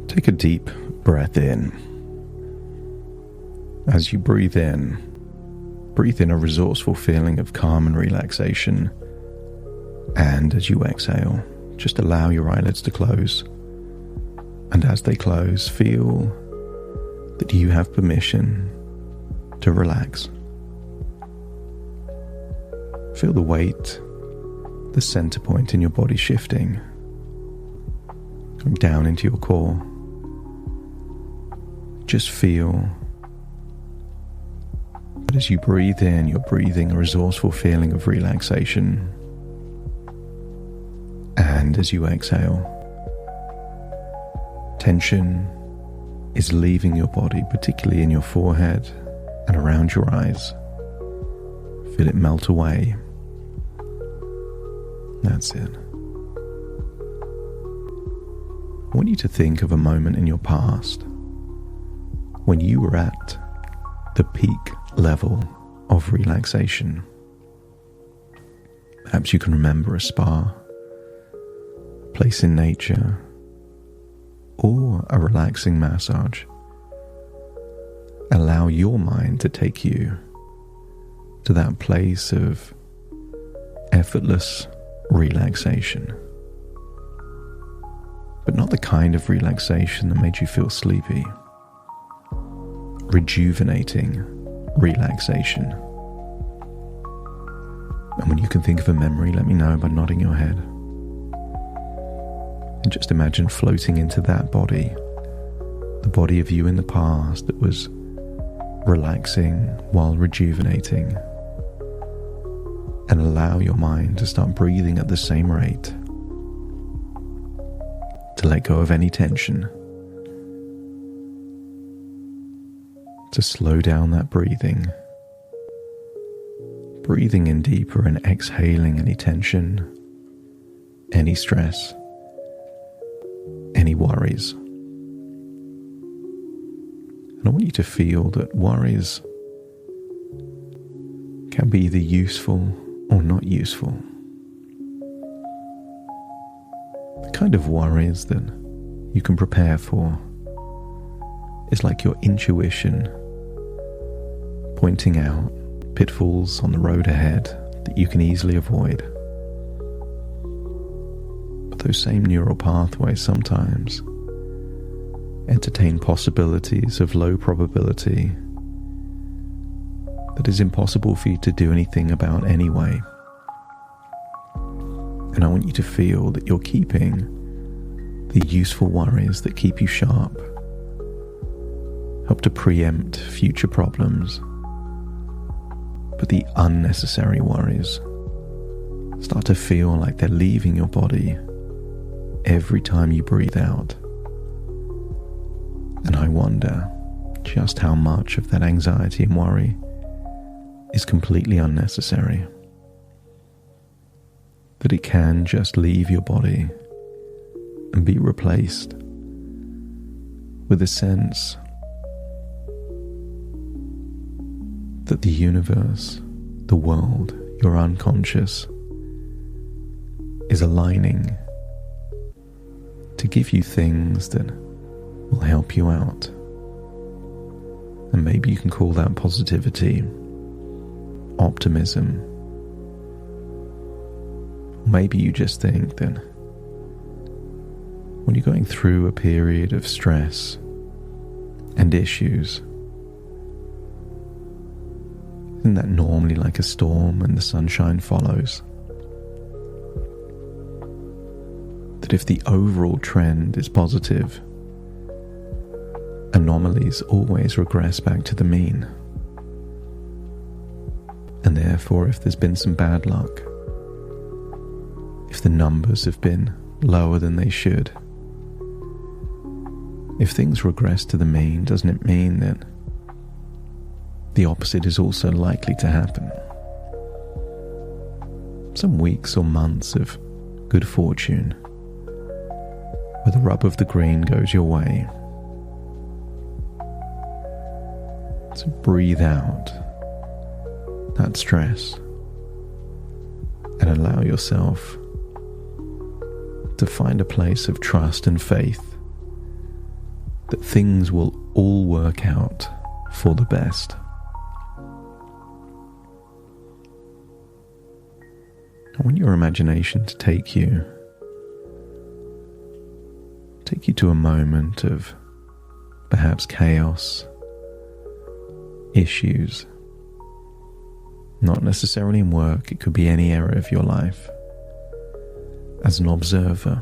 Take a deep breath in. As you breathe in a resourceful feeling of calm and relaxation. And as you exhale, just allow your eyelids to close. And as they close, feel that you have permission to relax. Feel the weight, the center point in your body shifting, going down into your core. Just feel that as you breathe in, you're breathing a resourceful feeling of relaxation. And as you exhale, tension is leaving your body, particularly in your forehead and around your eyes. Feel it melt away. That's it. I want you to think of a moment in your past when you were at the peak level of relaxation. Perhaps you can remember a spa, place in nature, or a relaxing massage. Allow your mind to take you to that place of effortless relaxation. But not the kind of relaxation that made you feel sleepy. Rejuvenating relaxation. And when you can think of a memory, let me know by nodding your head. And just imagine floating into that body, the body of you in the past that was relaxing while rejuvenating. And allow your mind to start breathing at the same rate, to let go of any tension, to slow down that breathing in deeper and exhaling any tension, any stress, any worries. And I want you to feel that worries can be either useful or not useful. The kind of worries that you can prepare for is like your intuition pointing out pitfalls on the road ahead that you can easily avoid. But those same neural pathways sometimes entertain possibilities of low probability that is impossible for you to do anything about anyway. And I want you to feel that you're keeping the useful worries that keep you sharp, help to preempt future problems. But the unnecessary worries start to feel like they're leaving your body every time you breathe out. And I wonder just how much of that anxiety and worry is completely unnecessary. That it can just leave your body and be replaced with a sense that the universe, the world, your unconscious is aligning to give you things that will help you out. And maybe you can call that positivity, optimism. Maybe you just think that when you're going through a period of stress and issues, isn't that normally like a storm and the sunshine follows? That if the overall trend is positive, anomalies always regress back to the mean. And therefore, if there's been some bad luck, if the numbers have been lower than they should, if things regress to the mean, doesn't it mean that the opposite is also likely to happen? Some weeks or months of good fortune where the rub of the green goes your way. So breathe out that stress and allow yourself to find a place of trust and faith that things will all work out for the best. I want your imagination to take you to a moment of perhaps chaos, issues, not necessarily in work, it could be any area of your life. As an observer,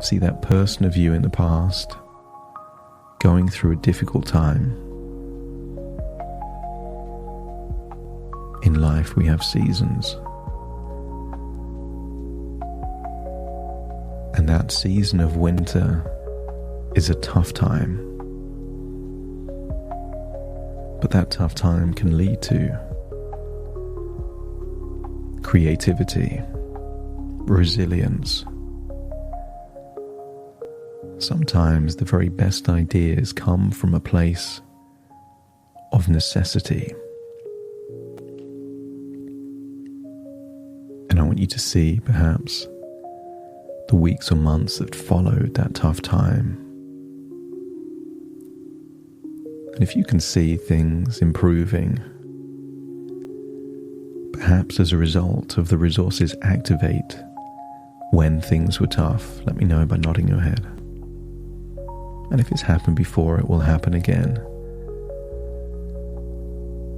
see that person of you in the past going through a difficult time. In life we have seasons. And that season of winter is a tough time. But that tough time can lead to creativity, resilience. Sometimes the very best ideas come from a place of necessity. And I want you to see perhaps the weeks or months that followed that tough time. And if you can see things improving, perhaps as a result of the resources activate when things were tough, let me know by nodding your head. And if it's happened before, it will happen again.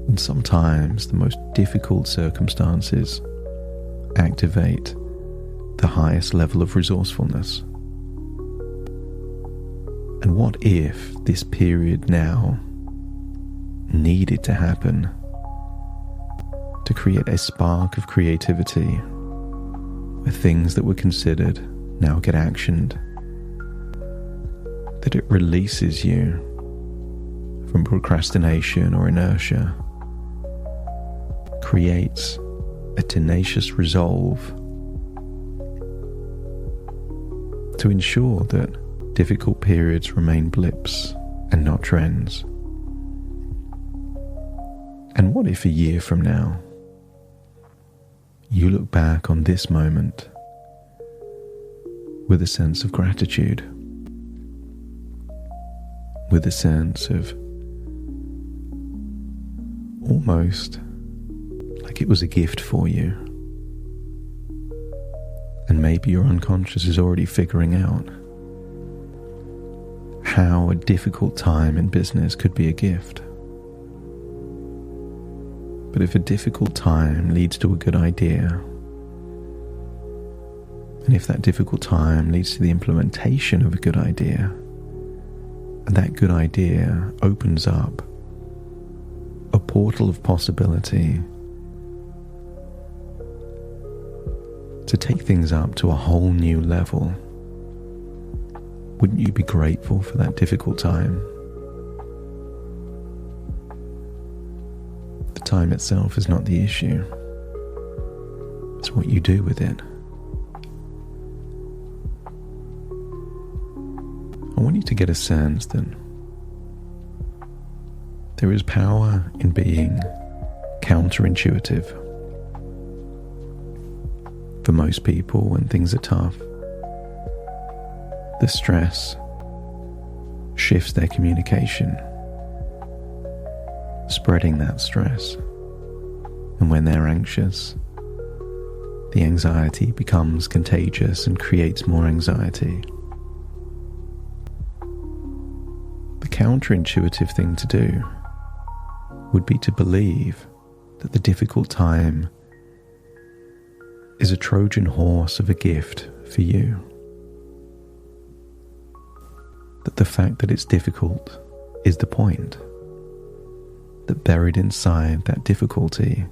And sometimes the most difficult circumstances activate the highest level of resourcefulness. And what if this period now needed to happen to create a spark of creativity where things that were considered now get actioned, that it releases you from procrastination or inertia, creates a tenacious resolve to ensure that difficult periods remain blips and not trends. And what if a year from now, you look back on this moment with a sense of gratitude, with a sense of almost like it was a gift for you. And maybe your unconscious is already figuring out how a difficult time in business could be a gift. But if a difficult time leads to a good idea, and if that difficult time leads to the implementation of a good idea, and that good idea opens up a portal of possibility to take things up to a whole new level, wouldn't you be grateful for that difficult time? The time itself is not the issue. It's what you do with it. I want you to get a sense that there is power in being counterintuitive. For most people, when things are tough, the stress shifts their communication, spreading that stress. And when they're anxious, the anxiety becomes contagious and creates more anxiety. The counterintuitive thing to do would be to believe that the difficult time is a Trojan horse of a gift for you. That the fact that it's difficult is the point. That buried inside that difficulty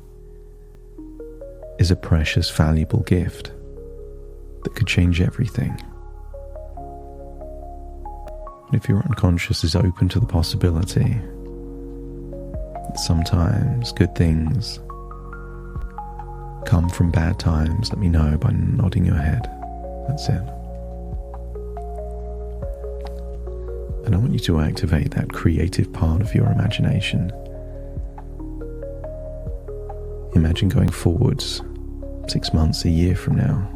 is a precious, valuable gift that could change everything. And if your unconscious is open to the possibility that sometimes good things come from bad times, let me know by nodding your head. That's it. And I want you to activate that creative part of your imagination. Imagine going forwards 6 months, a year from now.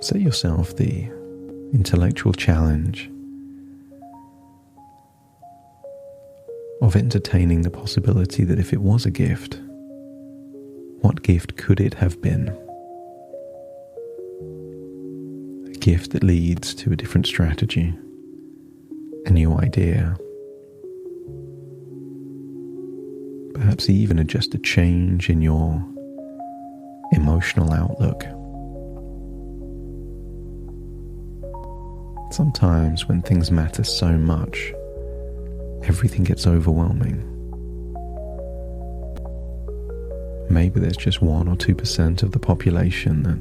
Set yourself the intellectual challenge of entertaining the possibility that if it was a gift, what gift could it have been? A gift that leads to a different strategy, a new idea, perhaps even just a change in your emotional outlook. Sometimes when things matter so much, everything gets overwhelming. Maybe there's just 1 or 2% of the population that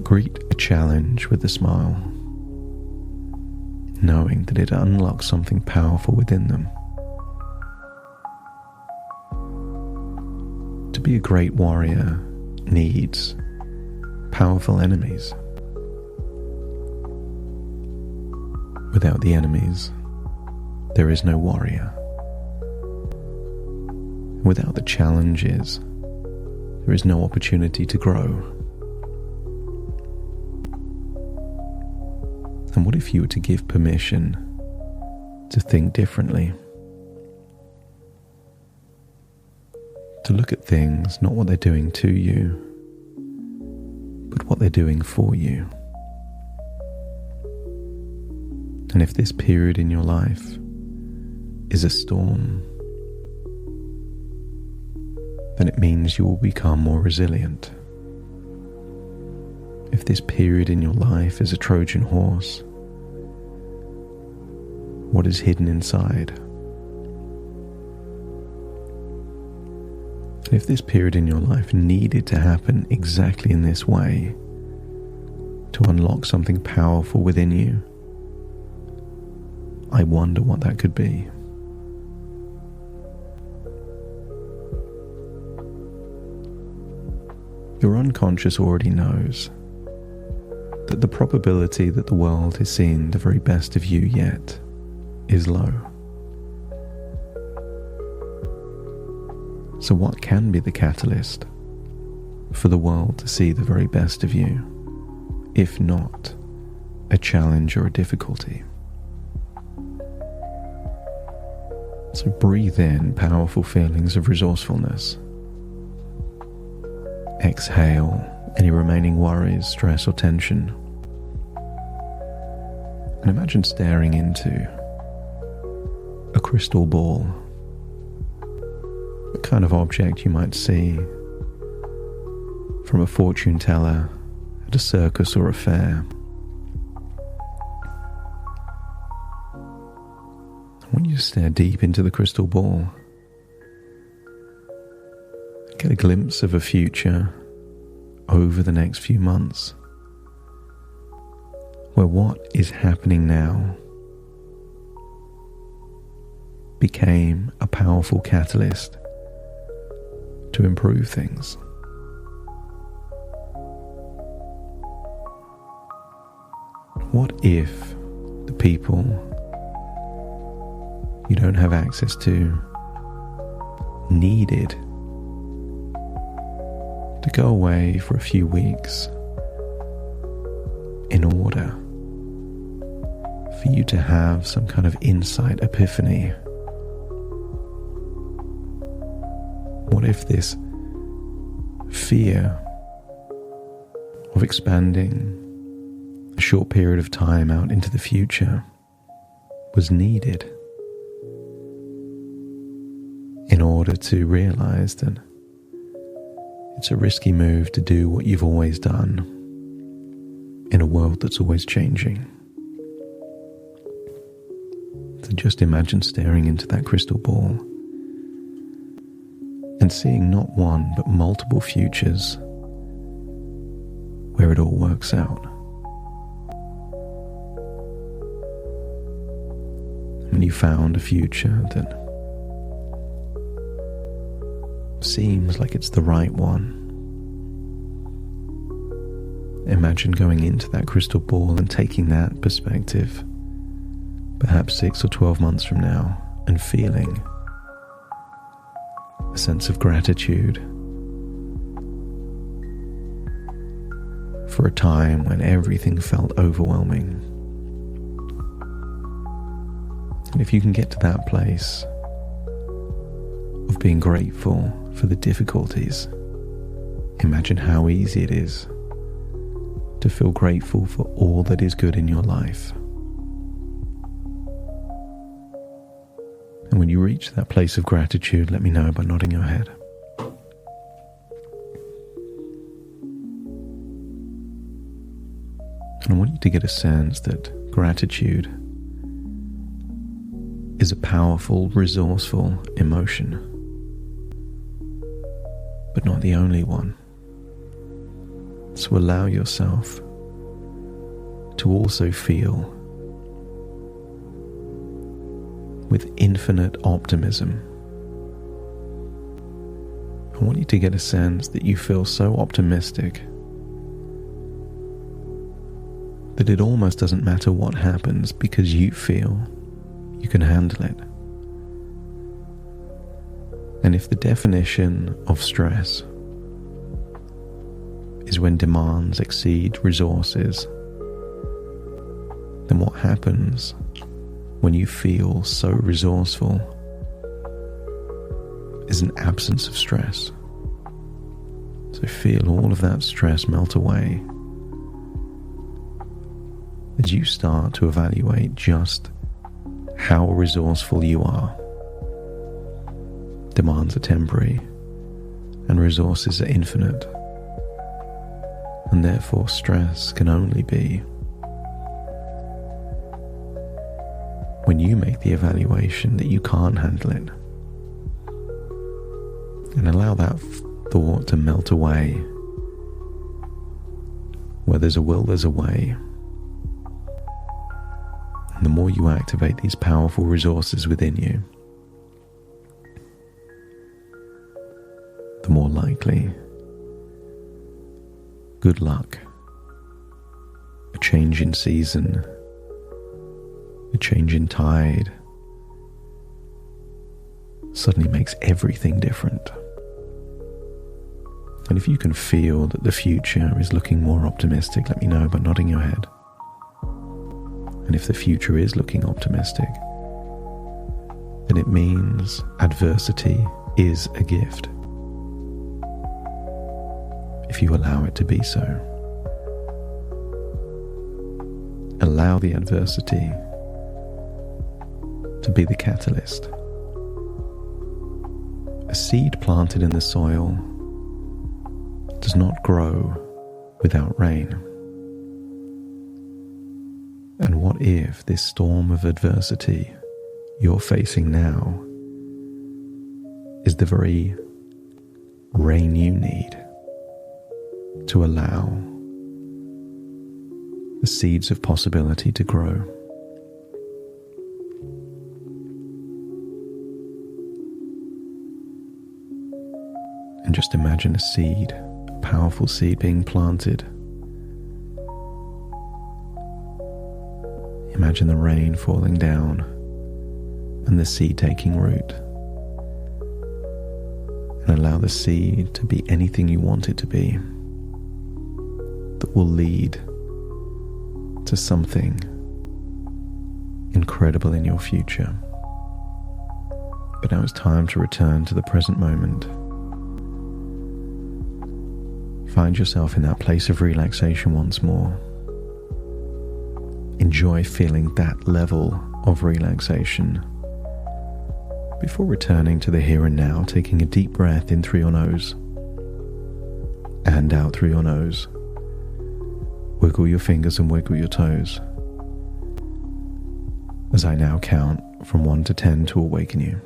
greet a challenge with a smile, knowing that it unlocks something powerful within them. To be a great warrior needs powerful enemies. Without the enemies, there is no warrior. Without the challenges, there is no opportunity to grow. And what if you were to give permission to think differently? To look at things, not what they're doing to you, but what they're doing for you. And if this period in your life is a storm, then it means you will become more resilient. If this period in your life is a Trojan horse, what is hidden inside? And if this period in your life needed to happen exactly in this way to unlock something powerful within you, I wonder what that could be. Your unconscious already knows that the probability that the world is seeing the very best of you yet is low. So what can be the catalyst for the world to see the very best of you, if not a challenge or a difficulty? So breathe in powerful feelings of resourcefulness. Exhale any remaining worries, stress or tension. And imagine staring into a crystal ball, the kind of object you might see from a fortune teller at a circus or a fair. I want you to stare deep into the crystal ball. Get a glimpse of a future over the next few months, where what is happening now became a powerful catalyst to improve things. What if the people you don't have access to needed to go away for a few weeks in order for you to have some kind of insight epiphany? What if this fear of expanding a short period of time out into the future was needed in order to realize that it's a risky move to do what you've always done in a world that's always changing? So just imagine staring into that crystal ball and seeing not one but multiple futures where it all works out. When you found a future that seems like it's the right one, Imagine going into that crystal ball and taking that perspective, perhaps 6 or 12 months from now, and feeling a sense of gratitude for a time when everything felt overwhelming. And if you can get to that place of being grateful for the difficulties, imagine how easy it is to feel grateful for all that is good in your life. And when you reach that place of gratitude, let me know by nodding your head. And I want you to get a sense that gratitude is a powerful, resourceful emotion, but not the only one. So allow yourself to also feel with infinite optimism. I want you to get a sense that you feel so optimistic that it almost doesn't matter what happens because you feel you can handle it. And if the definition of stress is when demands exceed resources, then what happens when you feel so resourceful is an absence of stress. So feel all of that stress melt away as you start to evaluate just how resourceful you are. Demands are temporary and resources are infinite, and therefore stress can only be when you make the evaluation that you can't handle it. And allow that thought to melt away. Where there's a will, there's a way. And the more you activate these powerful resources within you, the more likely good luck, a change in season, a change in tide suddenly makes everything different. And if you can feel that the future is looking more optimistic, let me know by nodding your head. And if the future is looking optimistic, then it means adversity is a gift, if you allow it to be so. Allow the adversity to be the catalyst. A seed planted in the soil does not grow without rain. And what if this storm of adversity you're facing now is the very rain you need to allow the seeds of possibility to grow? And just imagine a seed, a powerful seed being planted. Imagine the rain falling down and the seed taking root. And allow the seed to be anything you want it to be, that will lead to something incredible in your future. But now it's time to return to the present moment. Find yourself in that place of relaxation once more. Enjoy feeling that level of relaxation before returning to the here and now, taking a deep breath in through your nose and out through your nose. Wiggle your fingers and wiggle your toes as I now count from 1 to 10 to awaken you.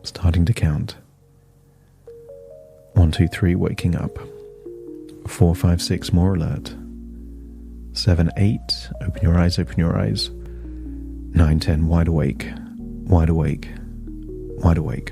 Starting to count. 1, 2, 3, waking up. 4, 5, 6, more alert. 7, 8, open your eyes, open your eyes. 9, 10, wide awake, wide awake, wide awake.